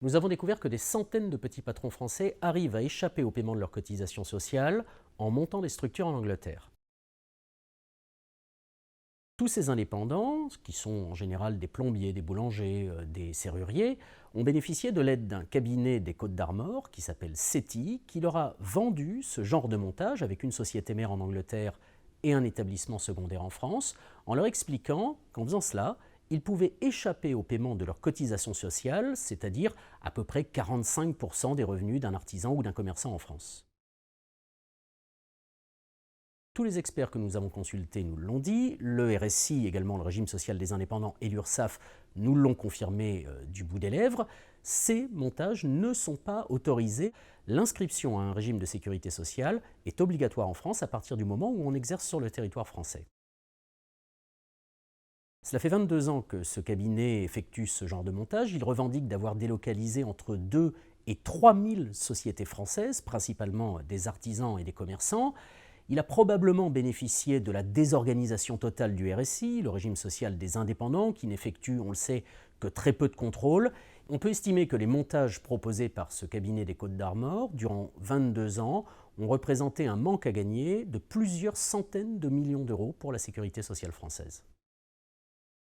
Nous avons découvert que des centaines de petits patrons français arrivent à échapper au paiement de leurs cotisations sociales en montant des structures en Angleterre. Tous ces indépendants, qui sont en général des plombiers, des boulangers, des serruriers, ont bénéficié de l'aide d'un cabinet des Côtes-d'Armor qui s'appelle SETI, qui leur a vendu ce genre de montage avec une société mère en Angleterre et un établissement secondaire en France, en leur expliquant qu'en faisant cela, ils pouvaient échapper au paiement de leurs cotisations sociales, c'est-à-dire à peu près 45% des revenus d'un artisan ou d'un commerçant en France. Tous les experts que nous avons consultés nous l'ont dit, le RSI, également le régime social des indépendants et l'URSSAF nous l'ont confirmé du bout des lèvres, ces montages ne sont pas autorisés. L'inscription à un régime de sécurité sociale est obligatoire en France à partir du moment où on exerce sur le territoire français. Cela fait 22 ans que ce cabinet effectue ce genre de montage. Il revendique d'avoir délocalisé entre 2 et 3 000 sociétés françaises, principalement des artisans et des commerçants. Il a probablement bénéficié de la désorganisation totale du RSI, le régime social des indépendants, qui n'effectue, on le sait, que très peu de contrôle. On peut estimer que les montages proposés par ce cabinet des Côtes-d'Armor, durant 22 ans, ont représenté un manque à gagner de plusieurs centaines de millions d'euros pour la sécurité sociale française.